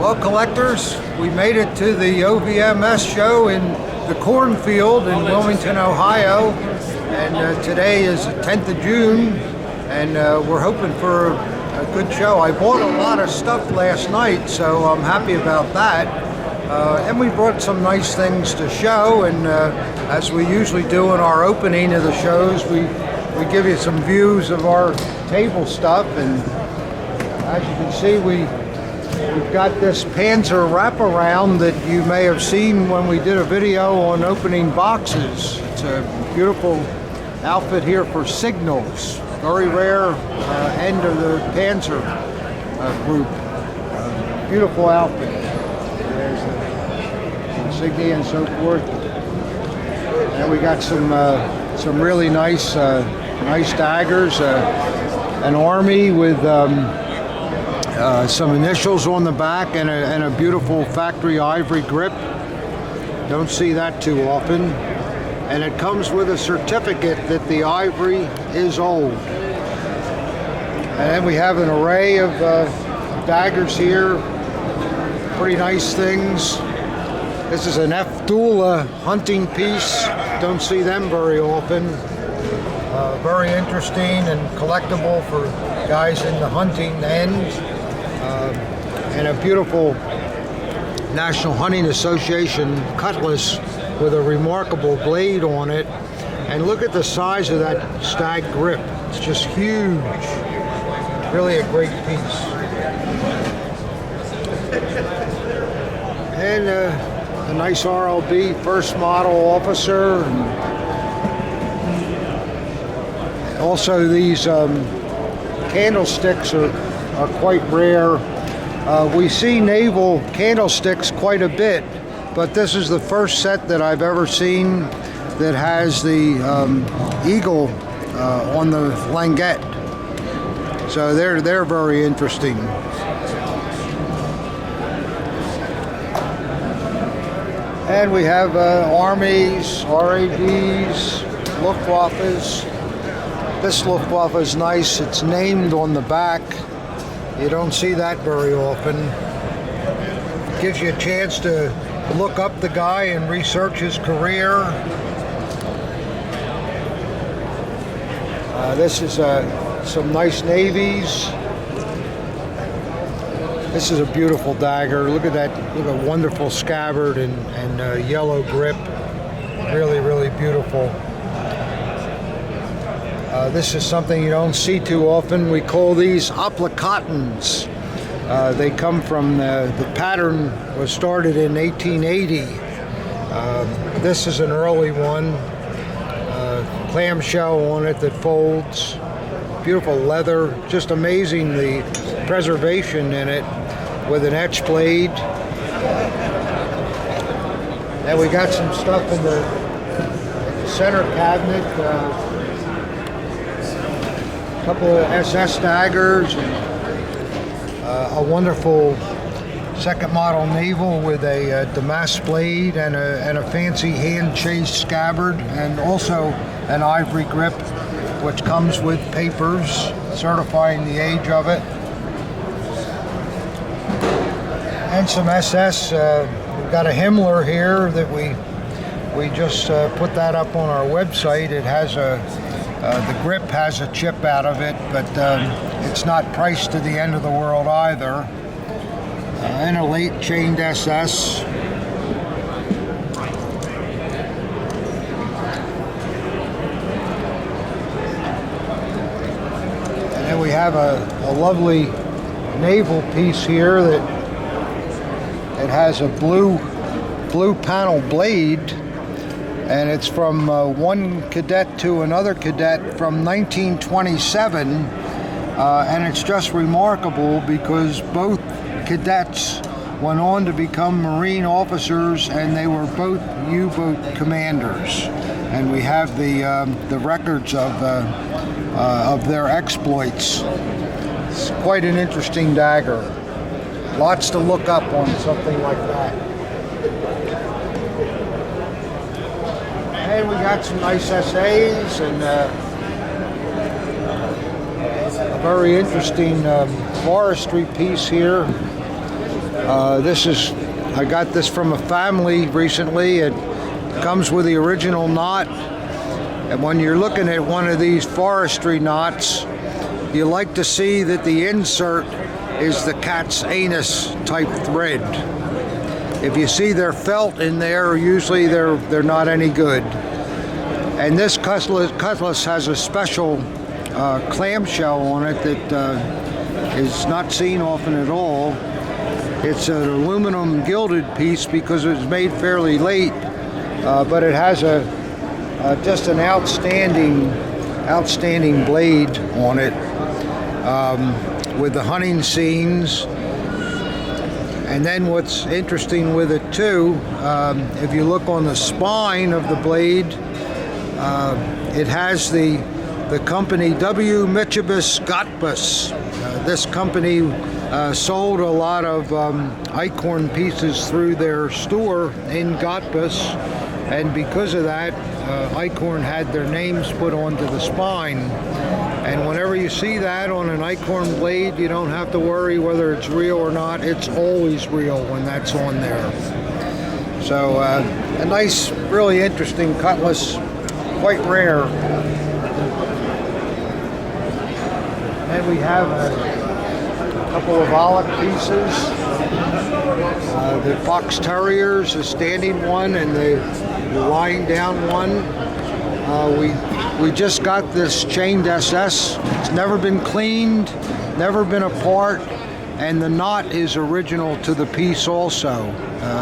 Well, collectors, we made it to the OVMS show in the cornfield in Wilmington, Ohio, and today is the 10th of June, and we're hoping for a good show. I bought a lot of stuff last night, so I'm happy about that. And we brought some nice things to show, and as we usually do in our opening of the shows, we give you some views of our table stuff, and as you can see, we've got this Panzer wraparound that you may have seen when we did a video on opening boxes. It's a beautiful outfit here for signals. Very rare end of the Panzer group. Beautiful outfit. There's the insignia and so forth. And we got some really nice daggers. An army with some initials on the back and a beautiful factory ivory grip. Don't see that too often. And it comes with a certificate that the ivory is old. And then we have an array of daggers here. Pretty nice things. This is an F-Dula hunting piece. Don't see them very often. Very interesting and collectible for guys in the hunting end. And a beautiful National Hunting Association cutlass with a remarkable blade on it. And look at the size of that stag grip. It's just huge. Really a great piece. And a nice RLB first model officer. Also, these candlesticks are quite rare. We see naval candlesticks quite a bit, but this is the first set that I've ever seen that has the eagle on the languette. So they're very interesting. And we have armies, RADs, Luftwaffes. This Luftwaffe is nice. It's named on the back. You don't see that very often. Gives you a chance to look up the guy and research his career. This is some nice navies. This is a beautiful dagger. Look at that. Look at a wonderful scabbard and yellow grip. Really, really beautiful. This is something you don't see too often. We call these applicatons. They come from the pattern was started in 1880. This is an early one. Clamshell on it that folds. Beautiful leather. Just amazing the preservation in it with an etch blade. And we got some stuff in the center cabinet. A couple of SS daggers, and a wonderful second model naval with a damask blade and a fancy hand-chased scabbard, and also an ivory grip, which comes with papers certifying the age of it. And some SS. We've got a Himmler here that we just put that up on our website. It has the grip has a chip out of it, but it's not priced to the end of the world either. And a late chained SS. And then we have a lovely naval piece here that it has a blue panel blade. And it's from one cadet to another cadet from 1927, and it's just remarkable because both cadets went on to become Marine officers, and they were both U-boat commanders. And we have the records of their exploits. It's quite an interesting dagger. Lots to look up on something like that. And we got some nice SAs and a very interesting forestry piece here. I got this from a family recently. It comes with the original knot, and when you're looking at one of these forestry knots, you like to see that the insert is the cat's anus type thread. If you see their felt in there, usually they're not any good. And this cutlass has a special clamshell on it that is not seen often at all. It's an aluminum gilded piece because it was made fairly late, but it has just an outstanding blade on it with the hunting scenes. And then what's interesting with it too, if you look on the spine of the blade, it has the company W. Mitchibus Gottbus. This company sold a lot of acorn pieces through their store in Gottbus, and because of that, Acorn had their names put onto the spine. And whenever you see that on an Acorn blade, you don't have to worry whether it's real or not. It's always real when that's on there. So a nice, really interesting cutlass, quite rare. And we have a couple of Aulic pieces. The Fox Terriers, the standing one, and the lying down one. We just got this chained SS. It's never been cleaned, never been apart, and the knot is original to the piece also.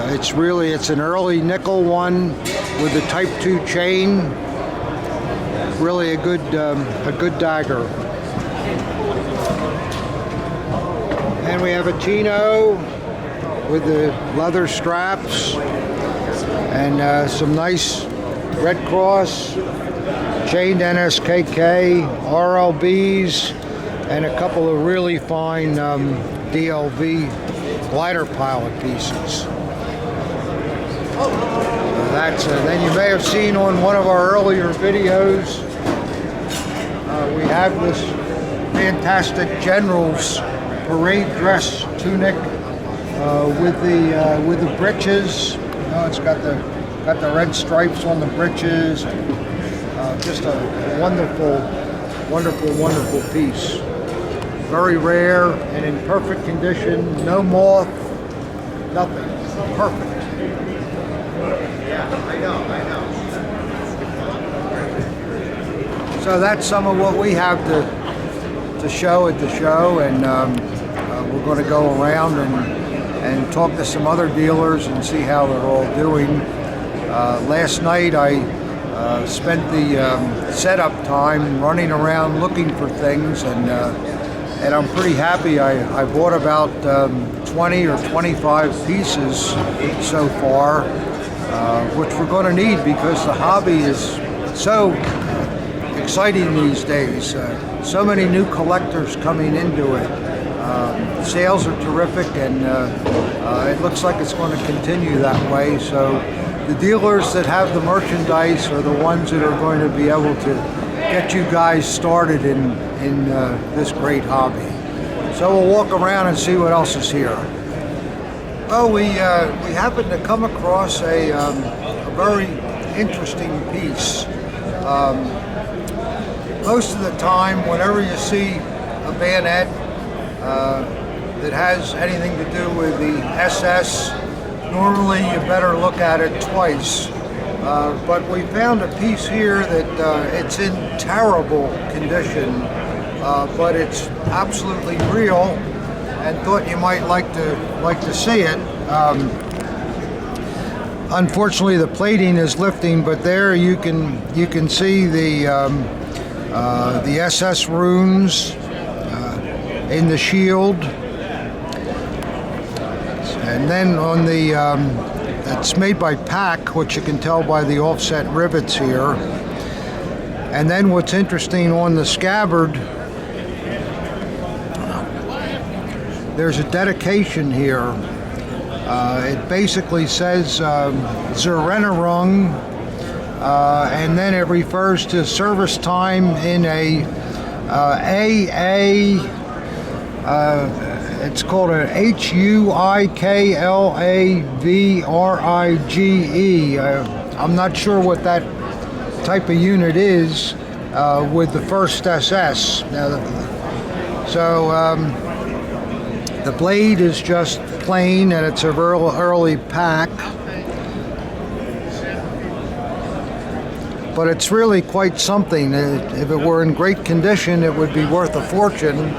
It's an early nickel one with the Type 2 chain. Really a good dagger. And we have a Tino with the leather straps and some nice Red Cross, chained NSKK, RLBs, and a couple of really fine DLV glider pilot pieces. Then you may have seen on one of our earlier videos, we have this fantastic General's parade dress tunic with the breeches. It's got the red stripes on the breeches. Just a wonderful piece. Very rare and in perfect condition. No moth, nothing. Perfect. Yeah, I know. So that's some of what we have to show at the show, and we're going to go around and talk to some other dealers and see how they're all doing. Last night I spent the setup time running around looking for things, and I'm pretty happy. I bought about 20 or 25 pieces so far, which we're going to need because the hobby is so exciting these days. So many new collectors coming into it. Sales are terrific, and it looks like it's going to continue that way. So the dealers that have the merchandise are the ones that are going to be able to get you guys started in this great hobby. So we'll walk around and see what else is here. Oh, we happened to come across a very interesting piece. Most of the time, whenever you see a bayonet that has anything to do with the SS, normally you better look at it twice. But we found a piece here that it's in terrible condition, but it's absolutely real, and thought you might like to see it. Unfortunately, the plating is lifting, but there you can see the SS runes in the shield, and then on the it's made by Pack, which you can tell by the offset rivets here. And then what's interesting, on the scabbard, there's a dedication here. It basically says Zerinnerung, and then it refers to service time in a AA it's called an Huiklavbrige. I'm not sure what that type of unit is with the 1st SS. The blade is just plain, and it's a real early pack. But it's really quite something. If it were in great condition, it would be worth a fortune.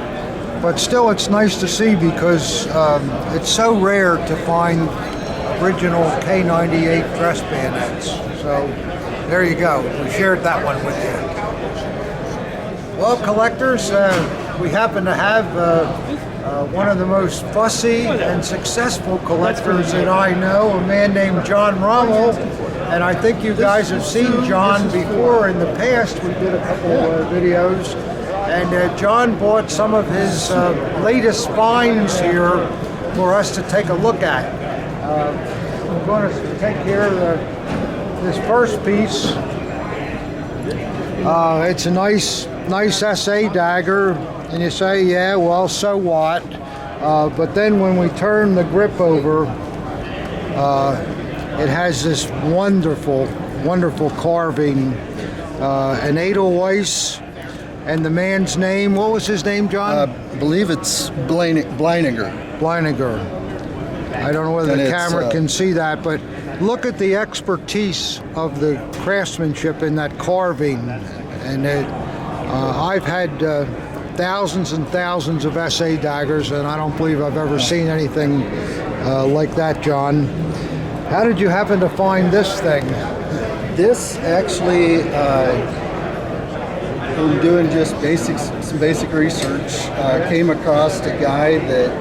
But still, it's nice to see because it's so rare to find original K98 dress bayonets. So there you go. We shared that one with you. Well, collectors, we happen to have one of the most fussy and successful collectors that I know, a man named John Rommel. And I think you guys have seen John before in the past. We did a couple of videos. And John bought some of his latest finds here for us to take a look at. I'm going to take here this first piece. It's a nice SA dagger. And you say, yeah, well, so what? But then when we turn the grip over, it has this wonderful, wonderful carving, an Edelweiss, and the man's name, what was his name, John? I believe it's Bleiniger. Bleiniger. I don't know whether the camera can see that, but look at the expertise of the craftsmanship in that carving. And I've had thousands and thousands of SA daggers, and I don't believe I've ever seen anything like that, John. How did you happen to find this thing? This actually, from doing just some basic research, came across a guy that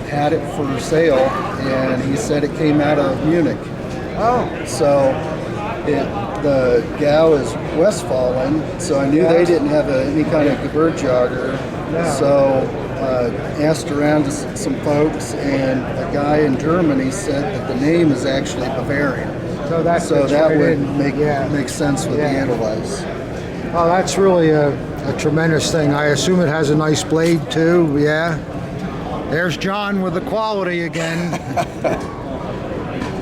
had it for sale, and he said it came out of Munich. Oh. So the gal is Westfalen, so I knew they didn't have any kind of Geburtsjager. Yeah. So asked around to some folks, and a guy in Germany said that the name is actually Bavarian. So that would make sense with the Edelweiss. Oh, that's really a tremendous thing. I assume it has a nice blade too, yeah? There's John with the quality again.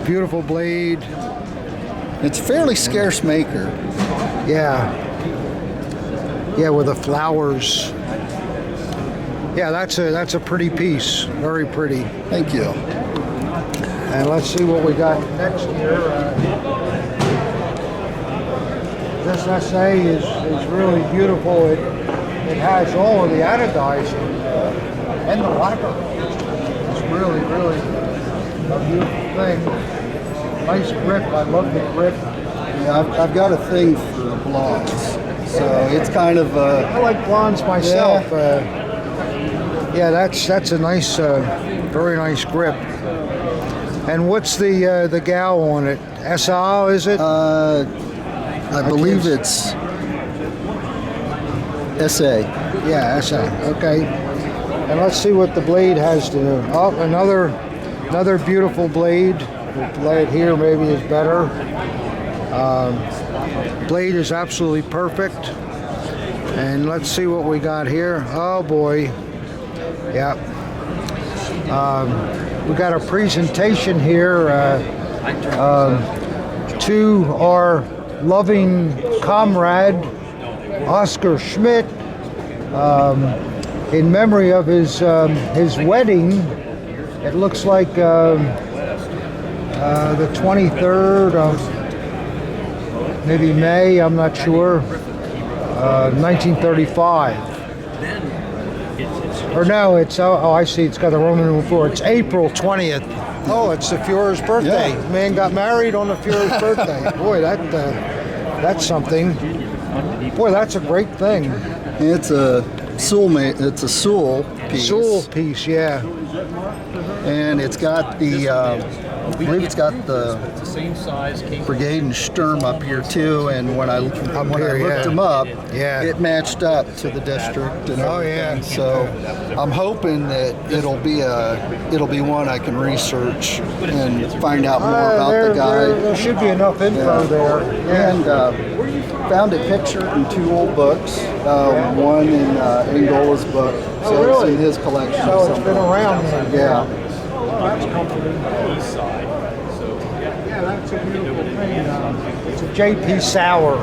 Beautiful blade. It's a fairly scarce maker. Yeah. Yeah, with the flowers. Yeah, that's a pretty piece. Very pretty. Thank you. And let's see what we got next here. This SA is really beautiful. It has all of the anodizing and the lacquer. It's really, really a beautiful thing. Nice grip. I love the grip. Yeah, I've got a thing for blondes, so it's kind of. I like blondes myself. Yeah, that's a nice, very nice grip. And what's the gal on it? SA, is it? I believe it's SA. Yeah, SA. Okay. And let's see what the blade has to do. Oh, another beautiful blade. We'll lay it here. Maybe is better. Blade is absolutely perfect. And let's see what we got here. Oh boy. Yeah. We got a presentation here to our loving comrade Oscar Schmidt in memory of his wedding. It looks like the 23rd of maybe May, I'm not sure, 1935. Or no, it's, oh, I see, it's got the Roman numeral 4. It's April 20th. Oh, it's the Fuhrer's birthday. Yeah. Man got married on the Fuhrer's birthday. Boy, that's something. Boy, that's a great thing. It's a It's a Sewell piece. Sewell piece, yeah. And it's got the, I believe it's got the Brigade and Sturm up here too. And when I looked them up, it matched up to the district and everything. So I'm hoping that it'll be one I can research and find out more about the guy. There should be enough info there. And found it pictured in 2 old books. One in Angola's book, so really? it's in his collection. So it's been around then. Yeah. That's comforting. Yeah, that's a beautiful thing. It's a J.P. Sauer.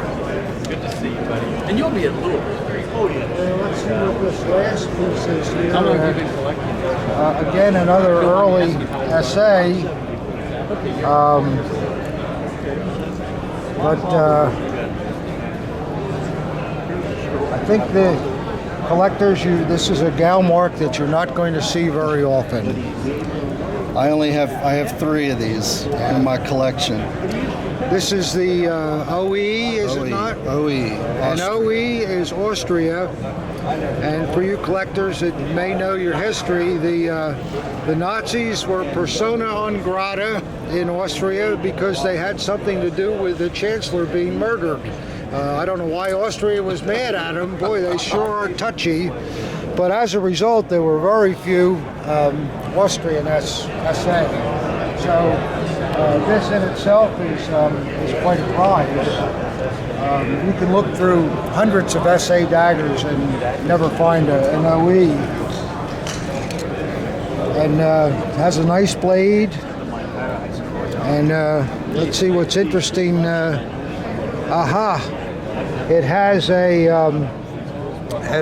Good to see you, buddy. And you'll be at Louisville. Let's see what this last piece is here. How long have you been collecting? Again, another early SA. But I think the collectors, this is a gal mark that you're not going to see very often. I have 3 of these in my collection. This is the OE, is it not? OE. And OE is Austria. And for you collectors that may know your history, the Nazis were persona non grata in Austria because they had something to do with the Chancellor being murdered. I don't know why Austria was mad at them. Boy, they sure are touchy. But as a result, there were very few Austrian SA. So this in itself is quite a prize. You can look through hundreds of SA daggers and never find an OE. And has a nice blade. And let's see what's interesting. It has an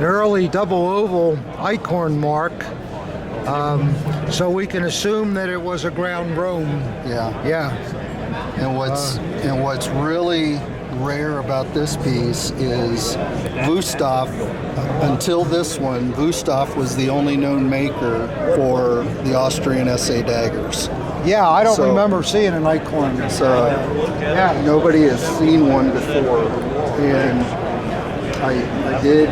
early double oval acorn mark. So we can assume that it was a ground roam. Yeah. And what's really rare about this piece is Wusthof. Until this one, Wusthof was the only known maker for the Austrian SA daggers. Yeah, I don't remember seeing an acorn. So nobody has seen one before. And I did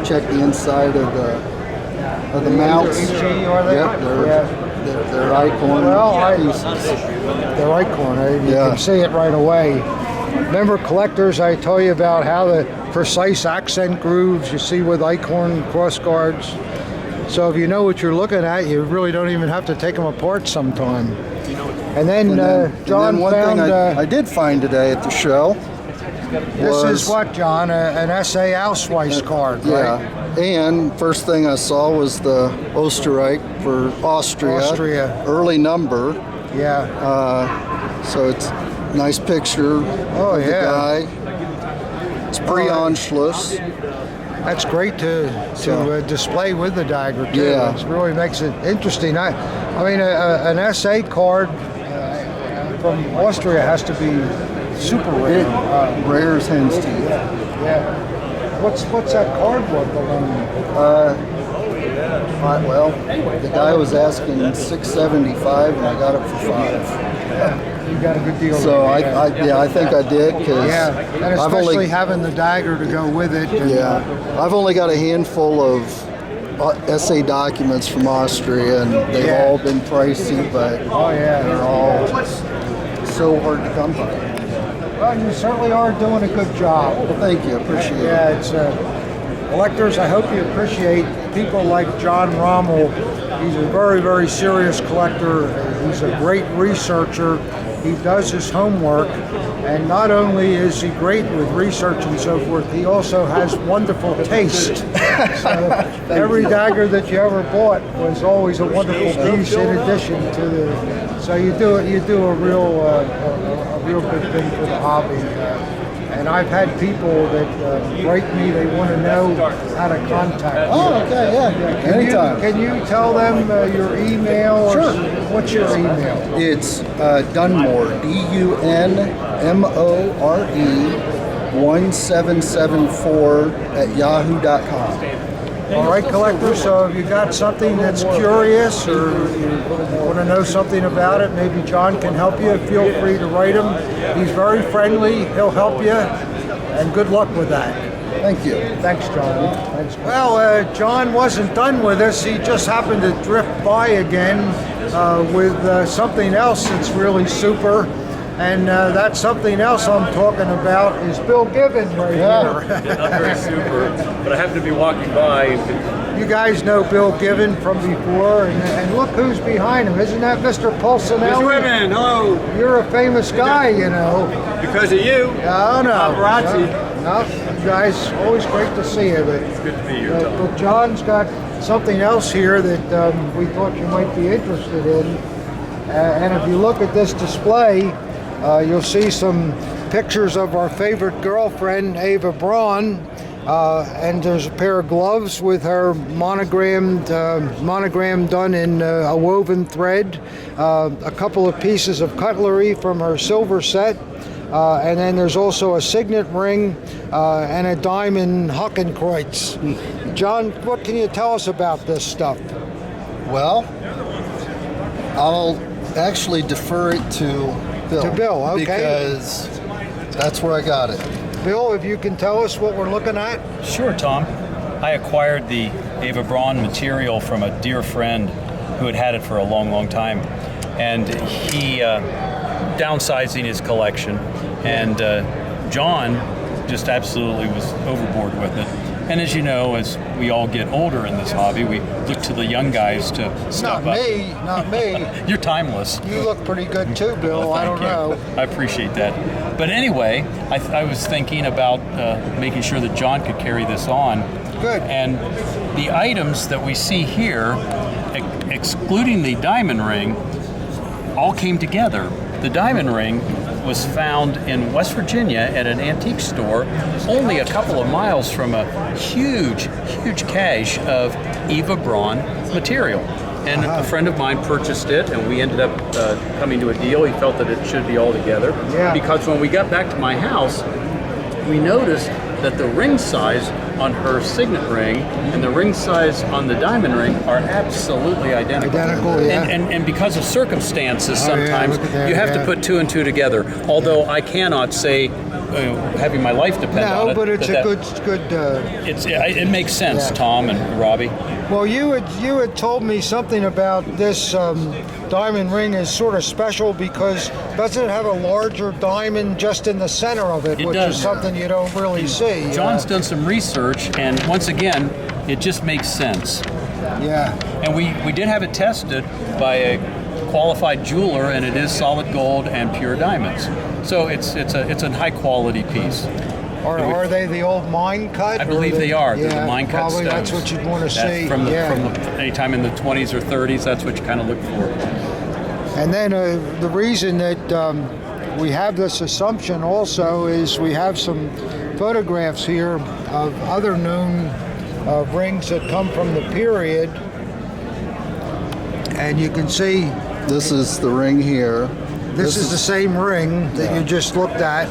check the inside of the mounts. Yep, they're acorn pieces. They're acorn. You can see it right away. Remember, collectors, I tell you about how the precise accent grooves you see with acorn cross guards. So if you know what you're looking at, you really don't even have to take them apart sometime. And then John found... I did find today at the show. This is what, John? An SA Ausweis card, right? Yeah. And first thing I saw was the Österreich for Austria. Early number. Yeah. So it's a nice picture of the guy. It's pre-Anschluss. That's great to display with the dagger too. Yeah. It really makes it interesting. I mean, an SA card from Austria has to be super rare. Rare as hen's teeth. Yeah. What's that card worth alone? Well, the guy was asking $6.75, and I got it for $5. You got a good deal. So I think I did because and especially having the dagger to go with it. And, I've only got a handful of SA documents from Austria, and they've all been pricey, but they're all so hard to come by. Well, you certainly are doing a good job. Well, thank you. Appreciate it. Yeah, it's collectors. I hope you appreciate people like John Rommel. He's a very, very serious collector. He's a great researcher. He does his homework, and not only is he great with research and so forth, he also has wonderful taste. So every dagger that you ever bought was always a wonderful piece in addition to the. So you do a real good thing for the hobby. And I've had people that write me, they want to know how to contact you. Oh, okay, yeah. Anytime. Can you tell them your email? Sure. What's your email? It's Dunmore, DUNMORE 1774 at yahoo.com. All right, collectors, so if you got something that's curious or you want to know something about it, maybe John can help you. Feel free to write him. He's very friendly. He'll help you, and good luck with that. Thank you. Thanks, John. Thanks. Well, John wasn't done with us. He just happened to drift by again with something else that's really super. And that something else I'm talking about is Bill Given right here. Not very super, but I happen to be walking by. You guys know Bill Given from before, and look who's behind him. Isn't that Mr. Pulcinelli? Mr. Wittmann, hello. You're a famous guy, you know. Because of you. Oh, no. Paparazzi. No, you guys, always great to see you. It's good to be here, Tom. But John's got something else here that we thought you might be interested in. And if you look at this display, you'll see some pictures of our favorite girlfriend, Eva Braun. And there's a pair of gloves with her monogram done in a woven thread, a couple of pieces of cutlery from her silver set, and then there's also a signet ring and a diamond Hakenkreuz. John, what can you tell us about this stuff? Well, I'll actually defer it to Bill. To Bill, okay. Because that's where I got it. Bill, if you can tell us what we're looking at. Sure, Tom. I acquired the Eva Braun material from a dear friend who had it for a long, long time. And he downsizing his collection. And John just absolutely was overboard with it. And as you know, as we all get older in this hobby, we look to the young guys to step up. Not me. You're timeless. You look pretty good too, Bill. Well, I don't know. I appreciate that. But anyway, I was thinking about making sure that John could carry this on. Good. And the items that we see here, excluding the diamond ring, all came together. The diamond ring was found in West Virginia at an antique store only a couple of miles from a huge cache of Eva Braun material. And a friend of mine purchased it, and we ended up coming to a deal. He felt that it should be all together. Yeah. Because when we got back to my house, we noticed that the ring size on her signet ring and the ring size on the diamond ring are absolutely identical. Yeah. And because of circumstances, sometimes you have to put two and two together. Although I cannot say, having my life depend on it. No, but it's it makes sense, Tom and Robbie. Well, you had told me something about this diamond ring is sort of special because doesn't it have a larger diamond just in the center of it, which is something you don't really see. John's done some research, and once again, it just makes sense. Yeah. And we did have it tested by a qualified jeweler, and it is solid gold and pure diamonds. So it's a high quality piece. Are they the old mine cut? I believe they are. They're the mine cut probably stones. That's what you'd want to see. From anytime in the 20s or 30s, that's what you kind of look for. And then the reason that we have this assumption also is we have some photographs here of other known rings that come from the period. And you can see this is the ring here. This is the same ring that you just looked at,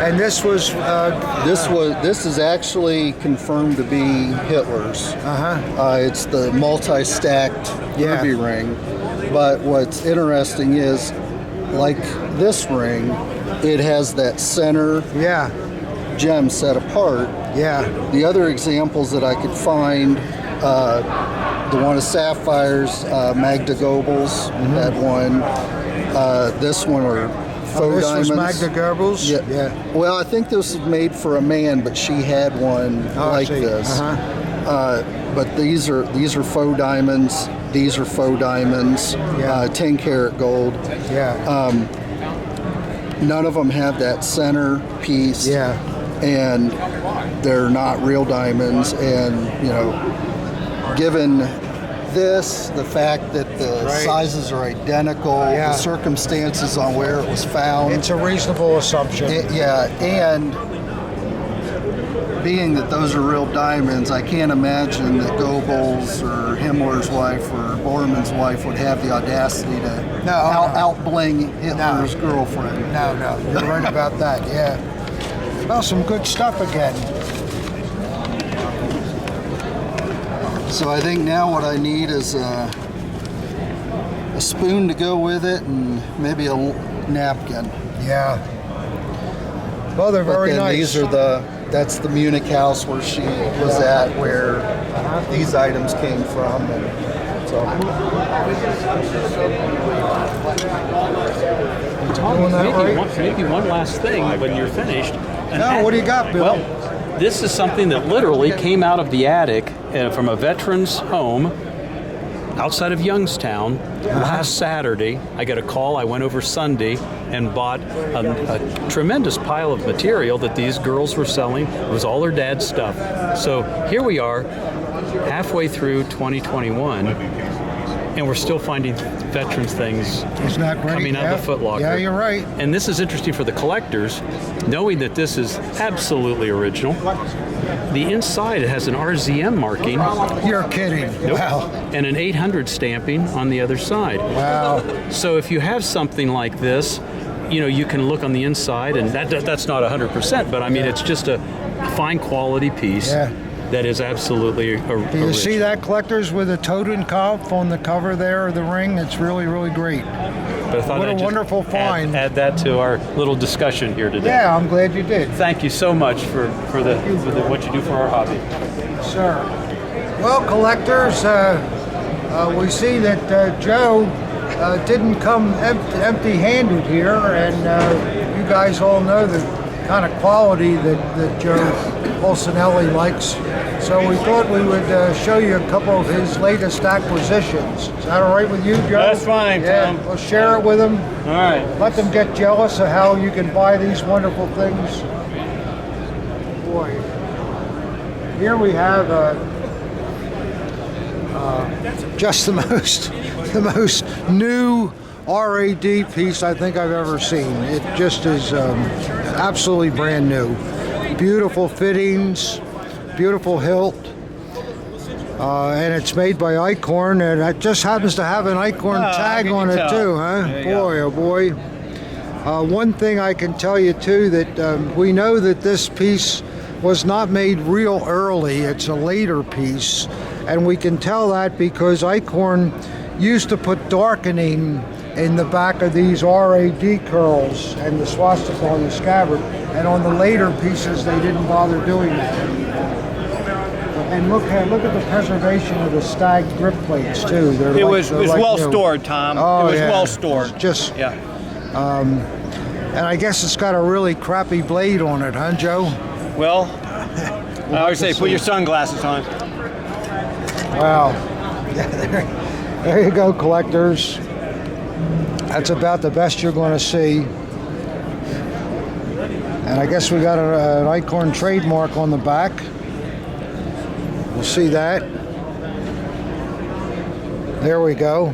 and this is actually confirmed to be Hitler's. It's the multi-stacked ruby ring. But what's interesting is, like this ring, it has that center gem set apart. The other examples that I could find, the one of sapphires, Magda Goebbels, that one. This one are faux diamonds. Was Magda Goebbels? Yeah. Well, I think this was made for a man, but she had one like this. But these are faux diamonds. These are faux diamonds. 10 karat gold. None of them have that center piece. And they're not real diamonds. And given this, the fact that the sizes are identical, the circumstances on where it was found. It's a reasonable assumption. And being that those are real diamonds, I can't imagine that Goebbels or Himmler's wife or Bormann's wife would have the audacity to out-bling Hitler's girlfriend. No, you're right about that, Well, some good stuff again. So I think now what I need is a spoon to go with it and maybe a napkin. Well, they're very nice. These are that's the Munich house where she was at, where these items came from. And so. Maybe one last thing when you're finished. What do you got, Bill? Well, this is something that literally came out of the attic from a veteran's home outside of Youngstown last Saturday. I got a call. I went over Sunday and bought a tremendous pile of material that these girls were selling. It was all their dad's stuff. So here we are, halfway through 2021, and we're still finding veterans things coming out of the Foot Locker. Yeah, you're right. And this is interesting for the collectors, knowing that this is absolutely original. The inside, it has an RZM marking. You're kidding. Nope. Wow. And an 800 stamping on the other side. Wow. So if you have something like this, you know, you can look on the inside, and that's not 100%, but I mean, it's just a fine quality piece. Yeah. That is absolutely Do you see that, collectors, with a Totenkopf on the cover there of the ring? It's really, really great. But I thought What a wonderful find. Add that to our little discussion here today. Yeah, I'm glad you did. Thank you so much for what you do for our hobby. Sir. Well, collectors, we see that Joe didn't come empty-handed here, and you guys all know the kind of quality that Joe Olsenelli likes. So we thought we would show you a couple of his latest acquisitions. Is that all right with you, Joe? That's fine, yeah, Tom. We'll share it with them. All right. Let them get jealous of how you can buy these wonderful things. Boy, here we have just the most new RAD piece I think I've ever seen. It just is absolutely brand new. Beautiful fittings, beautiful hilt, and it's made by Eichhorn, and it just happens to have an Eichhorn tag on it too, huh? Boy, oh boy. One thing I can tell you too, that we know that this piece was not made real early. It's a later piece, and we can tell that because Eichhorn used to put darkening in the back of these RAD curls and the swastika on the scabbard, and on the later pieces they didn't bother doing that anymore. And look at the preservation of the stag grip plates too. It was well stored, Tom. Oh, it was yeah. well stored. Just yeah. And I guess it's got a really crappy blade on it, huh, Joe? Well, I always say put your sunglasses on. Wow. Yeah, there you go, collectors. That's about the best you're going to see. And I guess we got an Eichhorn trademark on the back. We'll see that. There we go.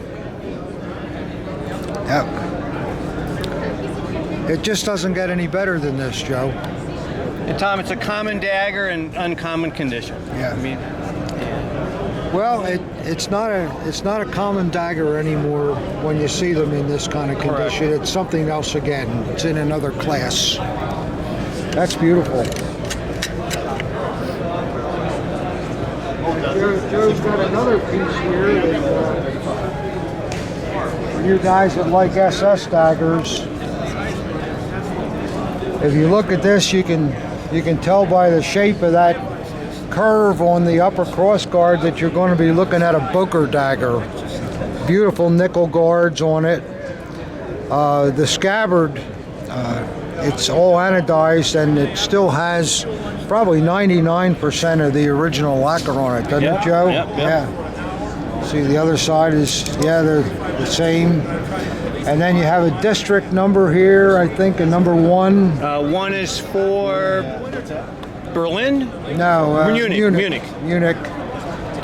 Yep. It just doesn't get any better than this, Joe. And Tom, it's a common dagger in uncommon condition. Yeah. I mean, well, it's not a common dagger anymore when you see them in this kind of condition. Correct. It's something else again. It's in another class. That's beautiful. Joe's got another piece here that, for you guys that like SS daggers. If you look at this, you can tell by the shape of that curve on the upper cross guard that you're going to be looking at a Boker dagger. Beautiful nickel guards on it. The scabbard, it's all anodized, and it still has probably 99% of the original lacquer on it, doesn't it, Joe? Yep. Yeah. See, the other side is, yeah, they're the same. And then you have a district number here, I think, a number 1. one is for Berlin? No, Munich.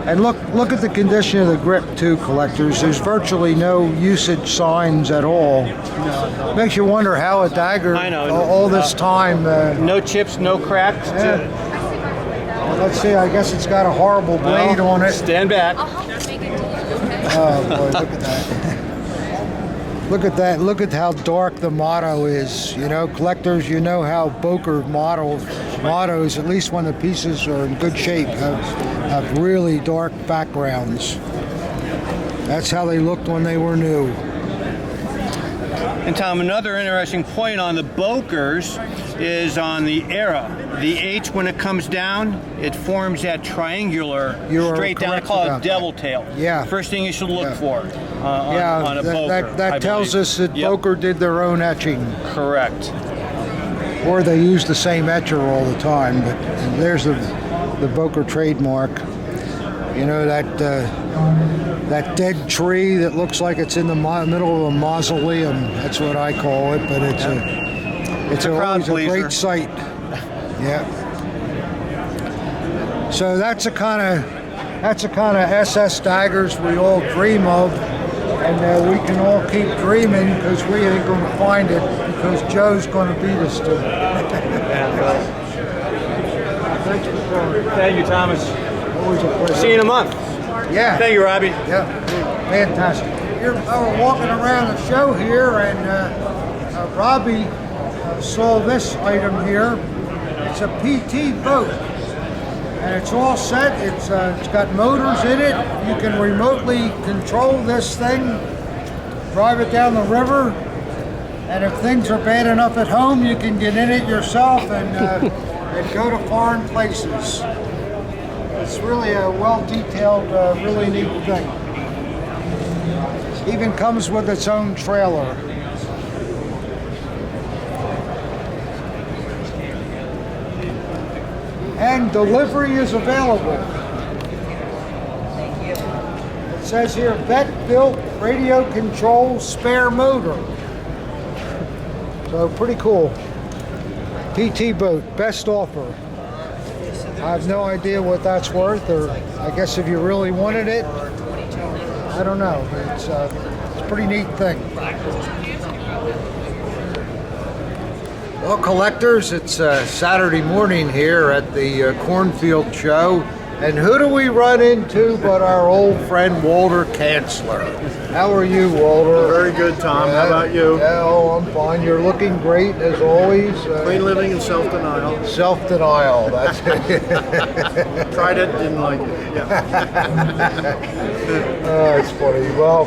And look at the condition of the grip too, collectors. There's virtually no usage signs at all. Makes you wonder how a dagger, I know. all this time. No chips, no cracks. Yeah. Well, let's see. I guess it's got a horrible blade on it. Stand back. Oh boy, look at that. Look at that. Look at how dark the motto is. You know, collectors, you know how Boker mottos, at least when the pieces are in good shape, have really dark backgrounds. That's how they looked when they were new. And Tom, another interesting point on the Bokers is on the era. The H, when it comes down, it forms that triangular straight down. I call it devil tail. Yeah. First thing you should look for yeah, on a Boker. That tells us that Boker did their own etching. Correct. Or they use the same etcher all the time. But there's the Boker trademark. You know, that that dead tree that looks like it's in the middle of a mausoleum. That's what I call it, but it's always a great sight. Yeah. So that's the kind of SS daggers we all dream of, and we can all keep dreaming because we ain't going to find it because Joe's going to beat us to it. Thanks for coming. Thank you, Thomas. Always a pleasure. See you in a month. Yeah. Thank you, Robbie. Yeah, fantastic. We're walking around the show here, and Robbie saw this item here. It's a PT boat, and it's all set. It's got motors in it. You can remotely control this thing, drive it down the river, and if things are bad enough at home, you can get in it yourself and go to foreign places. It's really a well-detailed, really neat thing. Even comes with its own trailer. And delivery is available. It says here, vet-built radio control spare motor. So pretty cool. PT boat, best offer. I have no idea what that's worth, or I guess if you really wanted it, I don't know. But it's a pretty neat thing. Well, collectors, it's Saturday morning here at the Cornfield Show, and who do we run into but our old friend Walter Kanzler. How are you, Walter? Very good, Tom. How about you? Yeah, oh, I'm fine. You're looking great as always. Clean living and self-denial. Self-denial, that's it. Tried it, didn't like it. Yeah. Oh, it's funny. Well,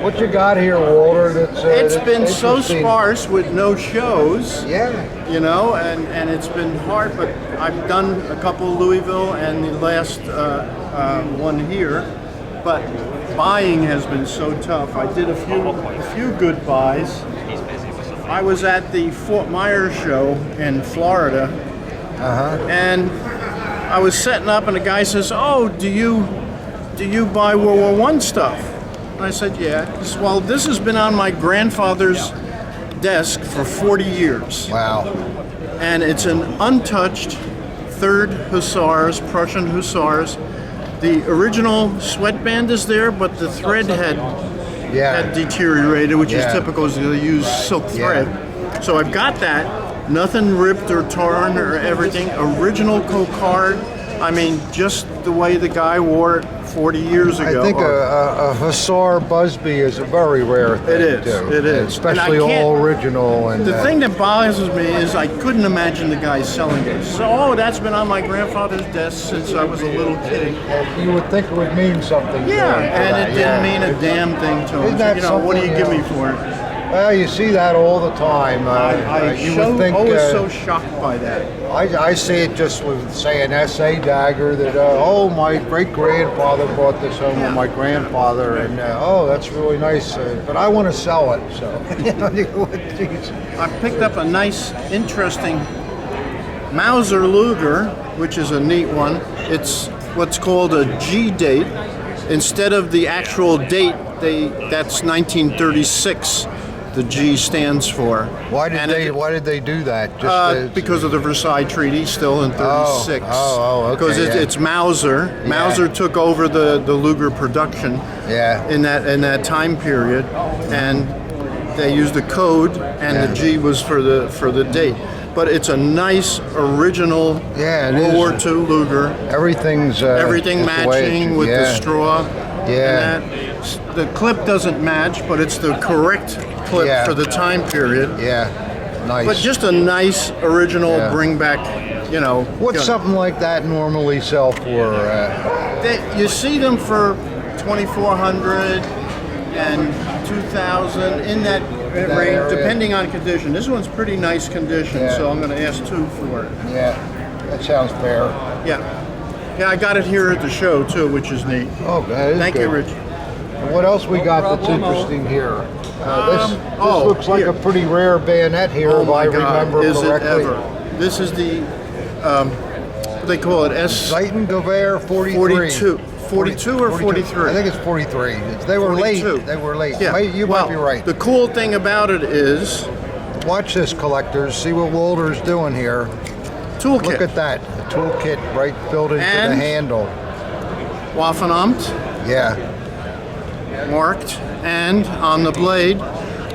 what you got here, Walter? It's been so interesting. sparse with no shows. Yeah. You know, and it's been hard, but I've done a couple Louisville and the last one here, but buying has been so tough. I did a few good buys. I was at the Fort Myers show in Florida, and I was setting up, and the guy says, "Oh, do you buy World War I stuff?" And I said, "Yeah." He says, "Well, this has been on my grandfather's desk for 40 years." Wow. And it's an untouched 3rd Hussars, Prussian Hussars. The original sweatband is there, but the thread had deteriorated, which is typical, as they use silk thread. So I've got that. Nothing ripped or torn or everything. Original Cocard. I mean, just the way the guy wore it 40 years ago. I think a Hussar busby is a very rare thing. It is. Too. It is. Especially all original. And the thing that bothers me is I couldn't imagine the guy selling it. So, that's been on my grandfather's desk since I was a little kid. You would think it would mean something. Yeah, and it didn't mean a damn thing to him. That what do you give me for it? Well, you see that all the time. Always so shocked by that. I see it just with, say, an SA dagger that, my great-grandfather brought this home with my grandfather, and, that's really nice, but I want to sell it, so. I picked up a nice, interesting Mauser Luger, which is a neat one. It's what's called a G date. Instead of the actual date, that's 1936. The G stands for. Why did they do that? Because of the Versailles Treaty, still in '36. Okay. Because it's Mauser. Yeah. Mauser took over the Luger production. Yeah. In that time period, and they used a code, and the G was for the date. But it's a nice original World War II Luger. Everything matching with the straw. Yeah. And the clip doesn't match, but it's the correct clip for the time period. Yeah, nice. But just a nice original bring back, What's something like that normally sell for? You see them for $2,400 and $2,000 in that range, depending on condition. This one's pretty nice condition, so I'm going to ask $2,000 for it. Yeah, that sounds fair. Yeah, I got it here at the show too, which is neat. Oh, that is Thank good. you, Rich. What else we got that's interesting here? This looks like a pretty rare bayonet here, if I remember correctly. Is it ever? This is the, they call it Seitengewehr 43. 42 or 43? I think it's 43. They were 42. late. They were late. Yeah. You might be right. The cool thing about it is Watch this, collectors. See what Walter's doing here. toolkit. Look at that. The toolkit right built into the And- handle. Waffenamt, Yeah. marked, and on the blade.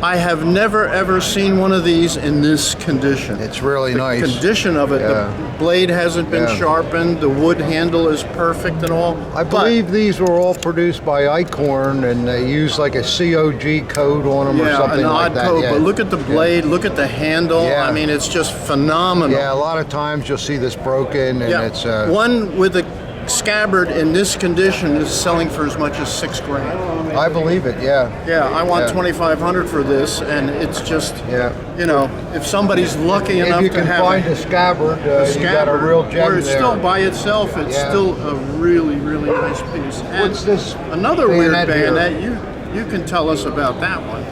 I have never ever seen one of these in this condition. It's really the nice. condition of it. Yeah. The blade hasn't been Yeah. sharpened. The wood handle is perfect and all. I believe these were all produced by Icorn, and they use like a COG code on them or yeah, something an like odd that. code. Yeah. But look at the blade. Look at the handle. Yeah. I mean, it's just phenomenal. Yeah, a lot of times you'll see this broken, and Yeah. it's One with a scabbard in this condition is selling for as much as $6,000. I believe it. Yeah. Yeah, I want Yeah. $2,500 for this, and it's just, Yeah. you know, if somebody's lucky If enough you to can have find a scabbard, you got a real gem where it's there. still by itself, it's Yeah. still a really, really nice piece. And What's this another weird bayonet here? bayonet? You can tell us about that one.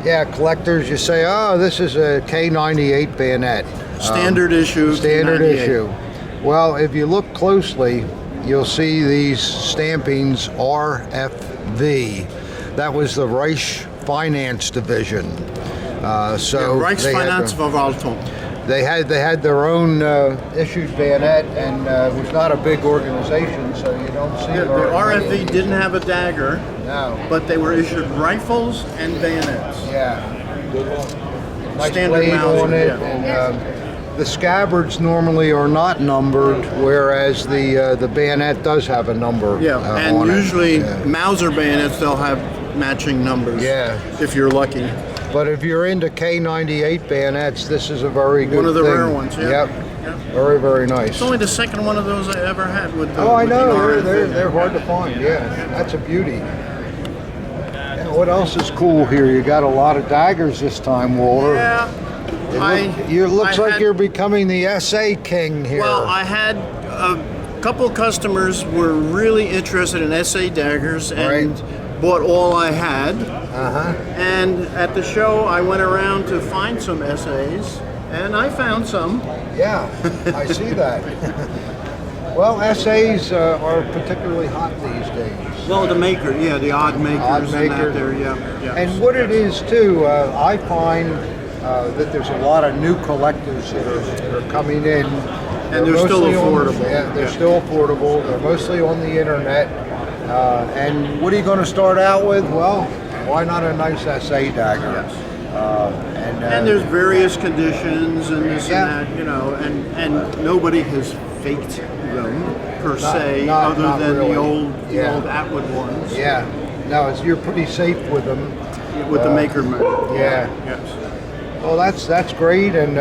Yeah, collectors, you say, oh, this is a K98 bayonet. Standard issue. Standard 98. issue. Well, if you look closely, you'll see these stampings RFV. That was the Reich Finance Division. So Yeah, they had Reichsfinanzverwaltung. They had their own issued bayonet, and it was not a big organization, so you don't see The very RFV many. didn't have a dagger, No. but they were issued rifles and bayonets. Yeah. Nice Standard blade Mauser, on it, yeah. and the scabbards normally are not numbered, whereas the bayonet does have a number. Yeah, and on usually it. Yeah. Mauser bayonets, they'll have matching numbers. Yeah. If you're lucky. But if you're into K98 bayonets, this is a very good One of the thing. rare ones, yeah. Yep. Yeah. Very, very nice. It's only the second one of those I ever had with the. Oh, I with the know. RFV. They're hard to find. Yeah, that's a beauty. Yeah, what else is cool here? You got a lot of daggers this time, Walter. Yeah. It looks I like had- you're becoming the SA king here. Well, I had a couple customers were really interested in SA daggers and bought all I had. And at the show, I went around to find some SAs, and I found some. Yeah, I see that. Well, SAs are particularly hot these days. Well, the maker, yeah, the odd makers, Odd and makers. that there, yeah. And what it is too, I find that there's a lot of new collectors that are coming in. And they're still mostly affordable. They're still affordable. They're mostly on the internet. And what are you going to start out with? Well, why not a nice SA dagger? Yes. And there's various conditions and this Yeah. and that, you know, and nobody has faked them per se, not other than really. the old Yeah. Atwood ones yeah, no, you're pretty safe with them. with the maker man. Yeah. Yes. Well, that's great. And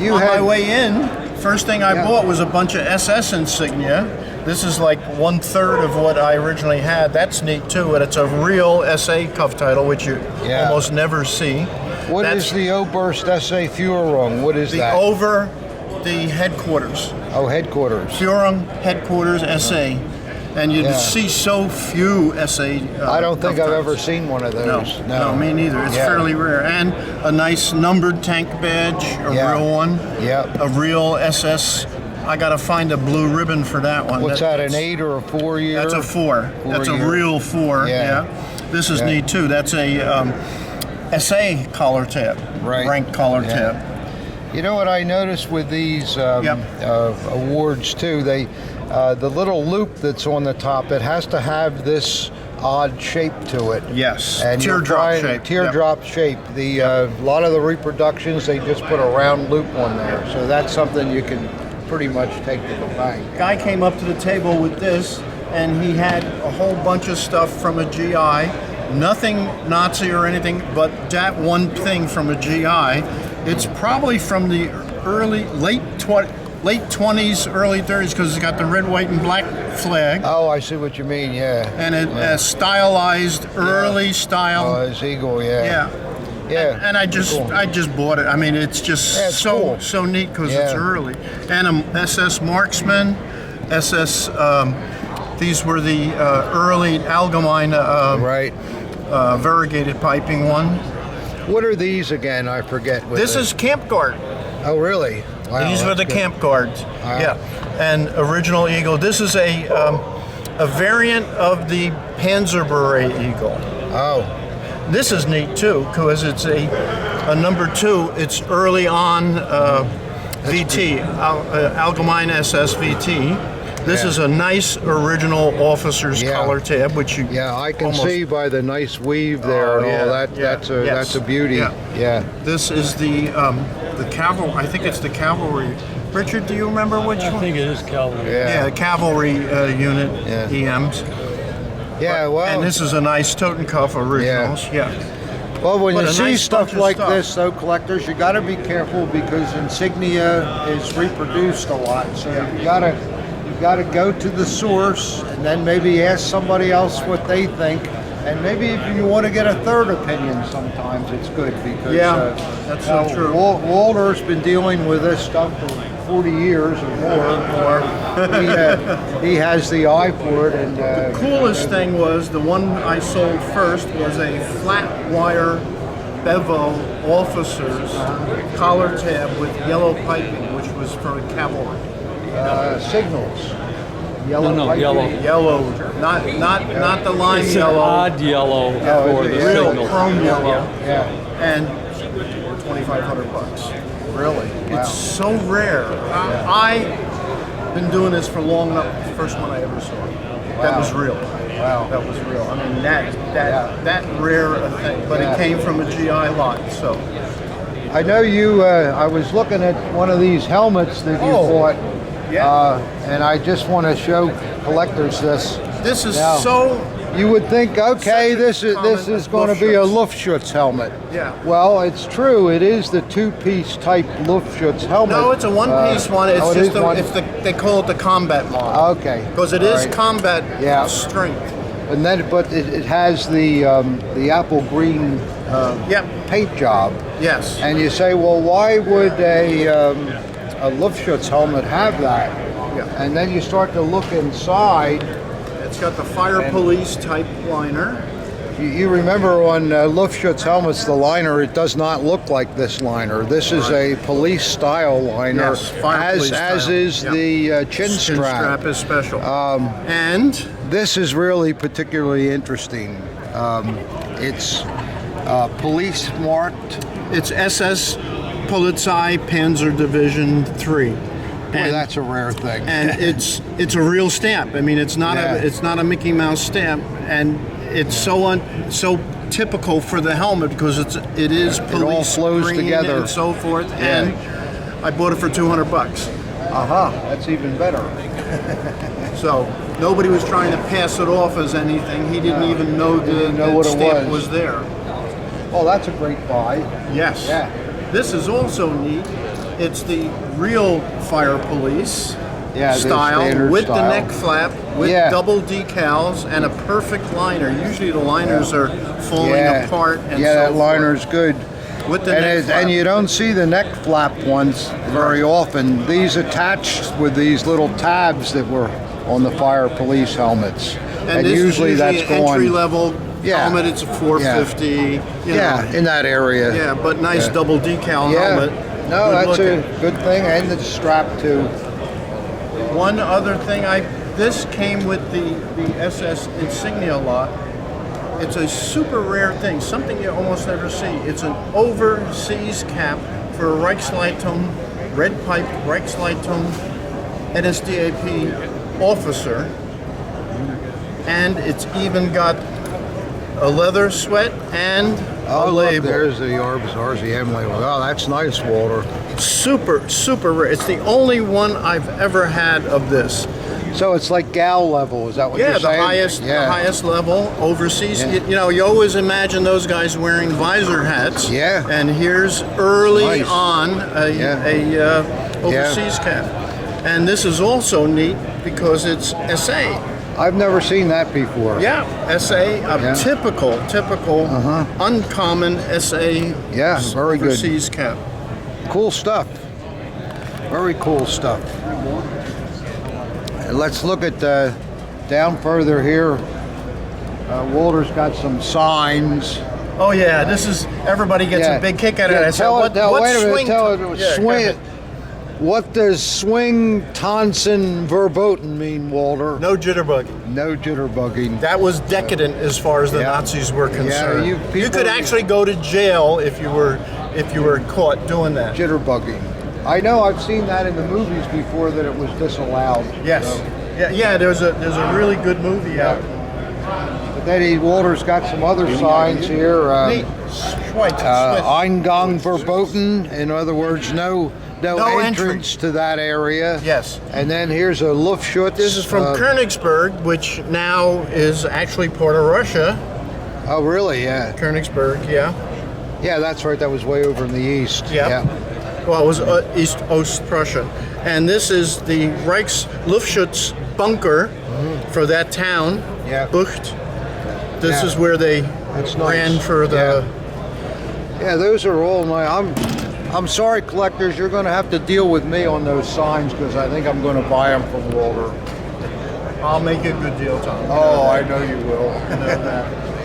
you On had my way in, first thing I Yeah. bought was a bunch of SS insignia. This is like 1/3 of what I originally had. That's neat too, and it's a real SA cuff title, which you Yeah. almost never see. What That's is the Oberst SA Führung? What is the that? over the headquarters. Oh, headquarters. Führung headquarters SA, and you Yeah. see so few SA. I don't think cuff I've ever titles. seen one of No, those. no, me neither. It's Yeah. fairly rare, and a nice numbered tank badge, a Yeah. real one. Yep. A real SS. I gotta find a blue ribbon for that one. What's that, an 8 or a 4 year? That's a 4. That's a 4 year. real 4. Yeah. Yeah. This is Yeah. neat too. That's a SA collar tab. Right. Rank collar Yeah. tab. You know what I noticed with these Yep. awards too? The little loop that's on the top, it has to have this odd shape to it. Yes. And you'll Teardrop find- shape. Teardrop shape. The a lot of the reproductions, they just put a round loop on there, so that's something you can pretty much take to the bank. Guy came up to the table with this, and he had a whole bunch of stuff from a GI. Nothing Nazi or anything, but that one thing from a GI. It's probably from the late 20s, early 30s, because it's got the red, white, and black flag, Oh, I see what you mean. Yeah. and it stylized, early Oh, style. it's eagle. Yeah. Yeah. Yeah. And I just bought it. I mean, it's just Yeah, it's cool. so neat because it's Yeah. early. And a SS Marksman, SS. These were the early Allgemeine Right. variegated piping one. What are these again? I forget. With This it. is Camp Guard. Oh, really? Wow, These were that's the good. Camp Guards. Wow. Yeah. And original Eagle. This is a a variant of the Panzer Beret Eagle. Oh. This is neat too, because it's a number 2. It's early on VT, Allgemeine SS VT. This is a nice original officer's collar tab, which you I can see by the nice weave there and all that. That's a beauty. Yeah. This is the cavalry. I think it's the cavalry. Richard, do you remember which one? I think it is cavalry. Yeah, cavalry unit EMs. Yeah, well. And this is a nice totem cuff originals. Yeah. Well, when But you a see nice stuff bunch of like stuff. this, though, collectors, you got to be careful because insignia is reproduced a lot. So you got to go to the source and then maybe ask somebody else what they think. And maybe if you want to get a third opinion, sometimes it's good because that's so true. Walter's been dealing with this stuff for 40 years or more. He has the eye for it. And The coolest thing was the one I sold first was a flat wire bevel officer's collar tab with yellow piping, which was for cavalry. signals. No, yellow. Yellow, not the lime It's yellow. an odd yellow for the Real signal. chrome yellow. Yeah. And $2,500. Really? Wow. It's so rare. I've been doing this for long enough. The first one I ever saw. That was real. Wow. That was real. I mean, that rare a thing, but it came from a GI lot. So I know you. I was looking at one of these helmets that you bought. Yeah. And I just want to show collectors this. this is Now, so. You would think, okay, Such a this is common going to be a Luftschutz. Luftschutz helmet. Yeah. Well, it's true. It is the two-piece type Luftschutz helmet. No, it's a one-piece one. It's it just is one? they call it the combat model. Okay. Because it All is right. combat Yeah. strength. And then, but it has the apple green Yep. paint job. Yes. And you say, well, why would a Luftschutz helmet have that? Yeah. And then you start to look inside. It's got the fire police type liner. You remember on Luftschutz helmets, the liner, it does not look like this liner. This is a police style liner, Yes, fire police as style. is Yep. the chin Chin strap. strap is special. And This is really particularly interesting. It's police marked. it's SS Polizei Panzer Division 3. Boy, And, that's a rare thing. and it's a real stamp. I mean, it's not Yeah. a Mickey Mouse stamp, and it's so typical for the helmet because it is all police flows green together. and so forth. And I bought it for $200. Aha, that's even better. So nobody was trying to pass it off as anything. He didn't even know the what it stamp was. was there. Oh, that's a great buy. Yes. Yeah. This is also neat. It's the real fire police Yeah, the style standard with style. the neck flap, with Yeah. double decals, and a perfect liner. Usually the liners are falling apart and so that forth. liner's good. With the neck flap. And you don't see the neck flap ones very often. These attached with these little tabs that were on the fire police helmets. And this usually is that's usually an going entry-level Yeah. helmet. It's a 450. You know. in that area. Yeah, but nice double decal helmet. No, Good that's looking. a good thing, and the strap too. One other thing, this came with the SS insignia lot. It's a super rare thing, something you almost never see. It's an overseas cap for a Reichsleitung, red pipe Reichsleitung NSDAP officer, and it's even got a leather sweat and a Look, label. there's the RZM label. Oh, that's nice, Walter. Super rare. It's the only one I've ever had of this. So it's like gal level, is that what Yeah, you're the saying? highest level overseas. Yeah. You know, you always imagine those guys wearing visor hats. Yeah. And here's early Nice. on a overseas cap. And this is also neat because it's SA. I've never seen that before. Yeah, SA, a typical, uncommon SA Yeah, very good. overseas cap. Cool stuff. Very cool stuff. And let's look at down further here. Walter's got some signs. Oh yeah, this is everybody gets Yeah. a big kick out of Yeah, it. tell it- now, what wait a minute, swing? tell it, Yeah, swing go it. ahead. What does swing, Tonson, verboten mean, Walter? No jitterbugging. No jitterbugging. That was decadent as far as the Yeah. Nazis were concerned. you you people- could actually go to jail if you were caught doing that. Jitterbugging. I know I've seen that in the movies before that it was disallowed. Yes. So. Yeah. There's a really good movie out. But then Walter's got some other signs here. Neat. Schweitz. Eingang verboten. In other words, no entrance entry. to that area. Yes. And then here's a Luftschutz. This is from Königsberg, which now is actually part of Russia. Oh, really? Yeah. Königsberg, yeah. Yeah, that's right. That was way over in the east. Yep. Yeah. Well, it was East Prussia. And this is the Luftschutz bunker for that town, Yeah. Bucht. This Yeah. is where they That's nice. ran for the... Yeah, those are all my. I'm sorry, collectors. You're going to have to deal with me on those signs because I think I'm going to buy them from Walter. I'll make you a good deal, Tom. Oh, I know you will.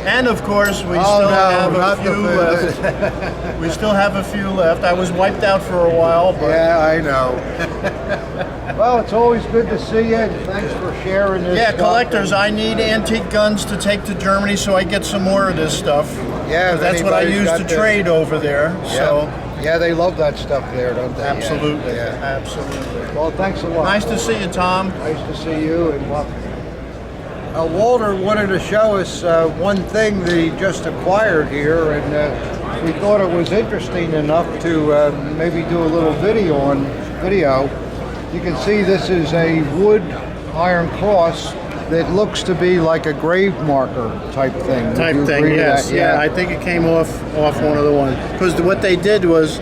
And of course, we still have a few left. We still have a few left. I was wiped out for a while, but Yeah, I know. Well, it's always good to see you, and thanks for sharing this. yeah, stuff. collectors. I need antique guns to take to Germany so I get some more of this stuff. Yeah, if that's what I anybody's use got to the- trade over there. So Yeah, they love that stuff there, don't they? absolutely, Yeah. absolutely. Well, thanks a lot. Nice to see you, Tom. Nice to see you, and welcome. Walter wanted to show us one thing they just acquired here, and we thought it was interesting enough to maybe do a little video. You can see this is a wood iron cross that looks to be like a grave marker type thing. Would you agree with that? Yeah, I think it came off one of the ones. Because what they did was,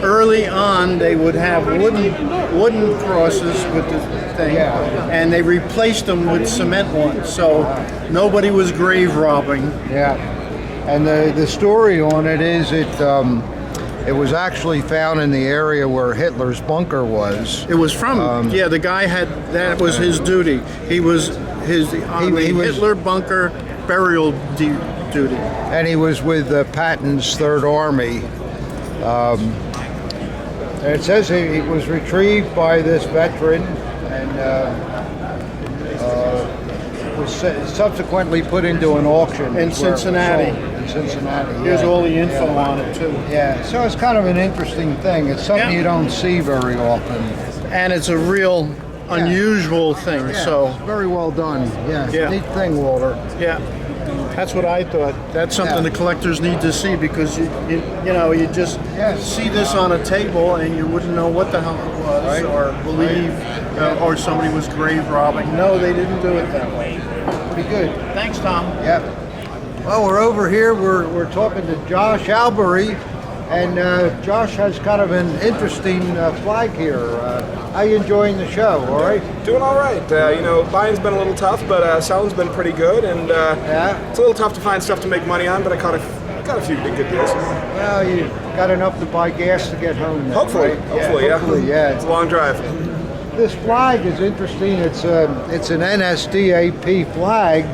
early on, they would have wooden crosses with the thing, Yeah. and they replaced them with cement ones. So nobody was grave robbing. Yeah, and the story on it is it was actually found in the area where Hitler's bunker was. It was from the guy that was his duty. He was He was- Hitler bunker burial duty. And he was with Patton's Third Army. And it says he was retrieved by this veteran and was subsequently put into an auction In where it was Cincinnati. sold. In Cincinnati. Here's yeah. all the info Yeah. on it too. Yeah, so it's kind of an interesting thing. It's something Yeah. you don't see very often. And it's a real unusual thing. Yeah, So it's very well done. Yeah, Yeah. neat thing, Walter. yeah, that's what I thought. That's something Yeah. the collectors need to see because you just Yes. see this on a table and you wouldn't know what the hell it was Right. or believe or somebody was grave robbing. No, they didn't do it that way. Pretty good. Thanks, Tom. Yep. Well, we're over here. We're talking to Josh Albury, and Josh has kind of an interesting flag here. How you enjoying the show? All right. Doing all right. Buying's been a little tough, but selling's been pretty good. And Yeah. it's a little tough to find stuff to make money on, but I caught a few good deals. Well, you got enough to buy gas to get home. Then, Hopefully, right? hopefully, yeah. Hopefully, yeah. It's a long drive. This flag is interesting. It's an NSDAP flag,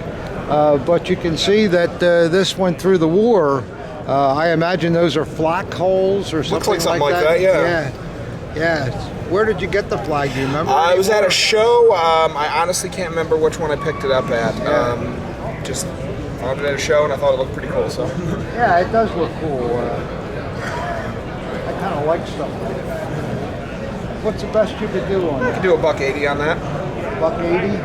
but you can see that this went through the war. I imagine those are flak holes or something like something like that, yeah. Yeah. Where did you get the flag? Do you remember? I was at a show. I honestly can't remember which one I picked it up at. Yeah. Just found it at a show, and I thought it looked pretty cool. So Yeah, it does look cool. I kind of like stuff like that. What's the best you could do on I it? could do $180 on that. $180?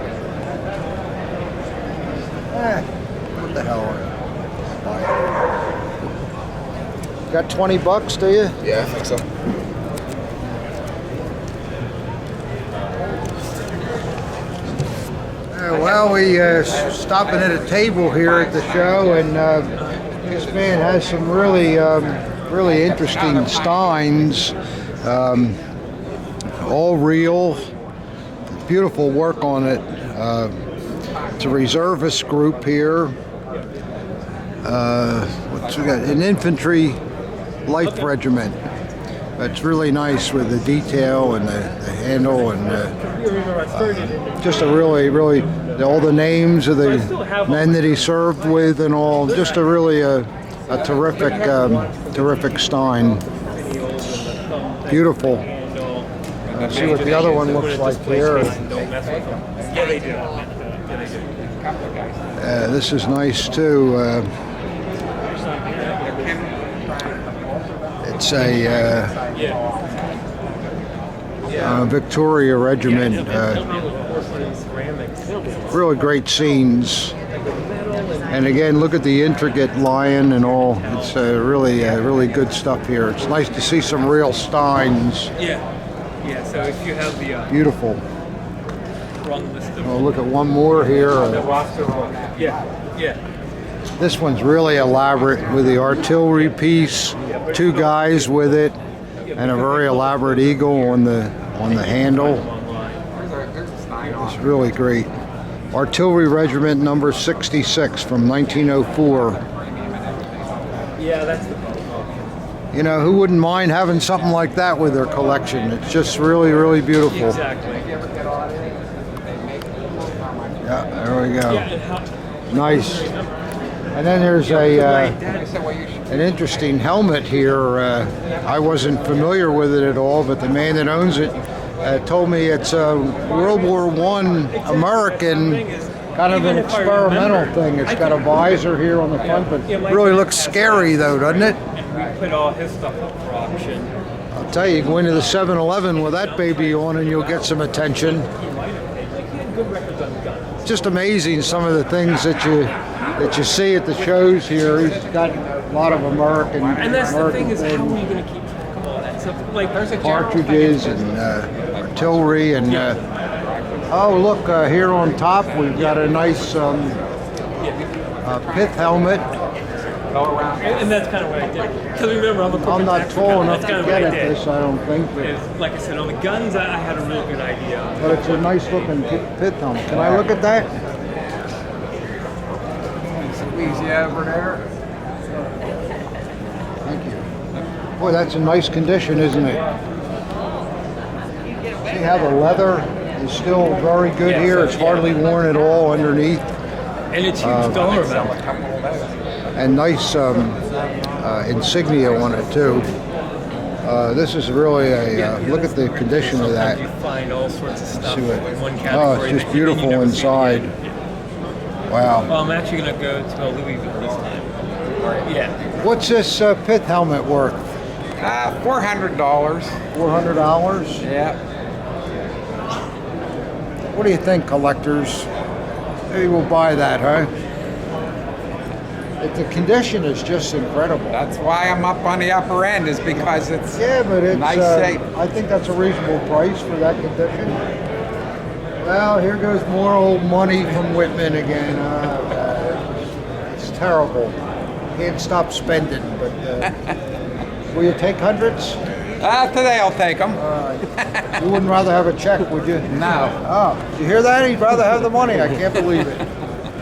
What the hell? Got $20, do you? Yeah, I think so. Well, we stopping at a table here at the show, and this man has some really interesting steins, all real, beautiful work on it. It's a reservist group here. What's we got? An infantry life regiment. It's really nice with the detail and the handle and just a really all the names of the men that he served with and all. Just a really a terrific stein. Beautiful. Let's see what the other one looks like here. Yeah, they do. This is nice too. It's a Victoria Regiment. Really great scenes. And again, look at the intricate lion and all. It's really good stuff here. It's nice to see some real steins. Yeah. So if you have the Beautiful. run list of Oh, look at one more here. yeah. This one's really elaborate with the artillery piece, two guys with it, and a very elaborate eagle on the handle. It's really great. Artillery Regiment number 66 from 1904. Yeah, that's the You know, who wouldn't mind having something like that with their collection? It's just really beautiful. exactly. Yeah, there we go. Nice. And then there's an interesting helmet here. I wasn't familiar with it at all, but the man that owns it told me it's a World War I American kind of an experimental thing. It's got a visor here on the front, but it really looks scary though, doesn't it? We put all his stuff up for auction. I'll tell you, go into the 7-Eleven with that baby on and you'll get some attention. Just amazing some of the things that you see at the shows here. He's got a lot of American And that's the thing is, American how are you going to keep track of all that stuff? Like, there's a cartridges and artillery and oh look, here on top we've got a nice pith helmet. And that's kind of what I did. Because remember, I'm not tall enough to get at this, I don't think. But Like I said, on the guns, I had a real good idea. but it's a nice looking pith helmet. Can I look at that? Squeeze you over there. Thank you. Boy, that's in nice condition, isn't it? See how the leather is still very good here. It's hardly worn at all underneath. And it's huge dollar amount. And nice insignia on it too. This is really a look at the condition of that. You find all sorts of stuff See what- in one Oh, category. it's just that you beautiful never see inside. again. Wow. Well, I'm actually going to go to Louisville this time. Yeah. What's this pith helmet worth? $400. $400. Yeah. What do you think, collectors? Maybe we'll buy that, huh? The condition is just incredible. That's why I'm up on the upper end, is because it's Yeah, but it's nice shape. I think that's a reasonable price for that condition. Well, here goes more old money from Wittmann again. It's terrible. Can't stop spending, but will you take hundreds? Today I'll take them. You wouldn't rather have a check, would you? No. Oh, did you hear that? He'd rather have the money. I can't believe it.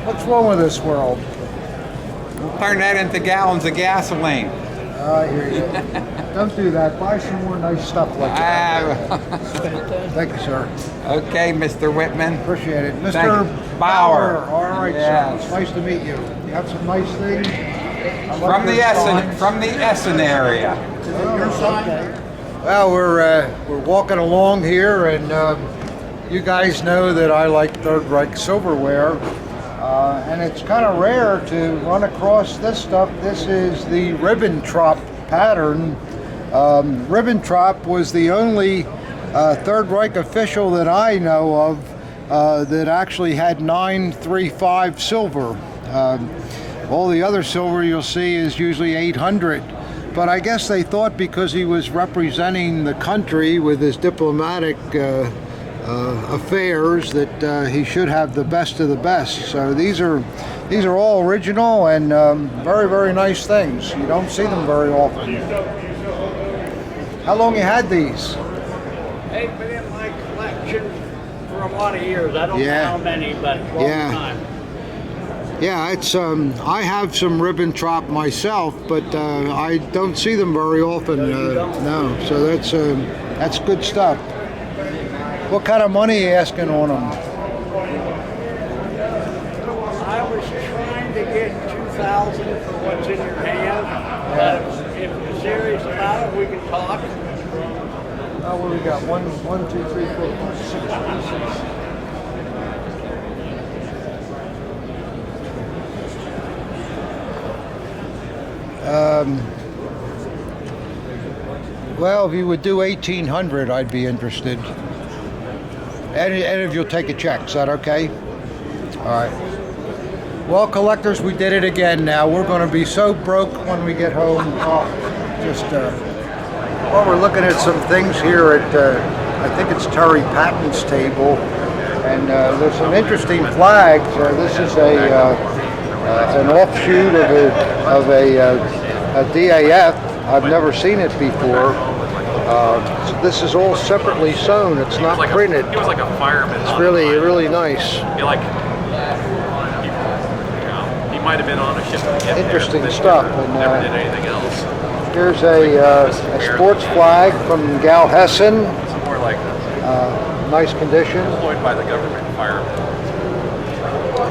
What's wrong with this world? Turn that into gallons of gasoline. I hear you. Don't do that. Buy some more nice stuff like that. Thank you, sir. Okay, Mr. Wittmann. Appreciate it. Mr. Thank you. Bauer. All right, Yes. sir. It's nice to meet you. You have some nice things. I like From the your Essen, signs. from the Essen area. Well, we're walking along here, and you guys know that I like Third Reich silverware, and it's kind of rare to run across this stuff. This is the Ribbentrop pattern. Ribbentrop was the only Third Reich official that I know of that actually had 935 silver. All the other silver you'll see is usually 800. But I guess they thought because he was representing the country with his diplomatic affairs that he should have the best of the best. So these are all original and very nice things. You don't see them very often. How long you had these? They've been in my collection for a lot of years. I don't know how many, but a long time. Yeah, it's I have some Ribbentrop myself, but I don't see them very often. No, so that's good stuff. What kind of money are you asking on them? I was trying to get $2,000 for what's in your hand. But if you're serious about it, we can talk. what do we got? 1, 2, 3, 4, 5, 6. Well, if you would do 1,800, I'd be interested. And if you'll take a check, is that okay? All right. Well, collectors, we did it again now. We're going to be so broke when we get home. Well, we're looking at some things here at, I think it's Terry Patton's table. And there's some interesting flags. This is an offshoot of a DAF. I've never seen it before. So this is all separately sewn. It's not printed. He was like a fireman. It's really nice. He might have been on a ship. Interesting stuff. And never did anything else. Here's a sports flag from Gal Hessen. It's more like nice condition. employed by the government fireman.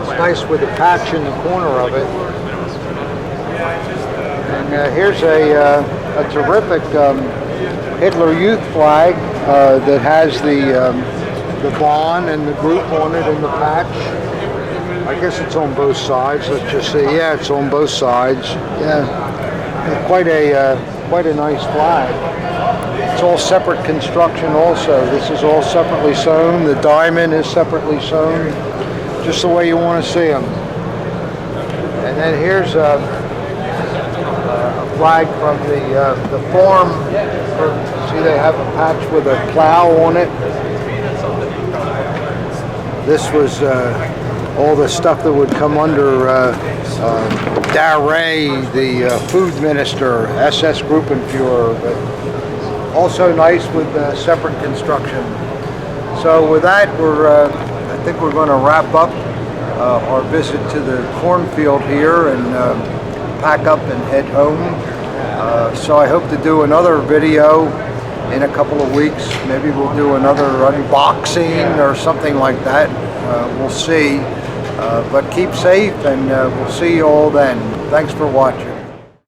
It's nice with a patch in the corner of it. And here's a terrific Hitler Youth flag that has the Bahn and the group on it and the patch. I guess it's on both sides. Let's just see. Yeah, it's on both sides. Yeah, quite a nice flag. It's all separate construction also. This is all separately sewn. The diamond is separately sewn, just the way you want to see them. And then here's a flag from the farm. See, they have a patch with a plow on it. This was all the stuff that would come under Dare, the food minister, SS Gruppenführer, but also nice with separate construction. So with that, I think we're going to wrap up our visit to the cornfield here and pack up and head home. So I hope to do another video in a couple of weeks. Maybe we'll do another unboxing or something like that. We'll see. But keep safe, and we'll see you all then. Thanks for watching.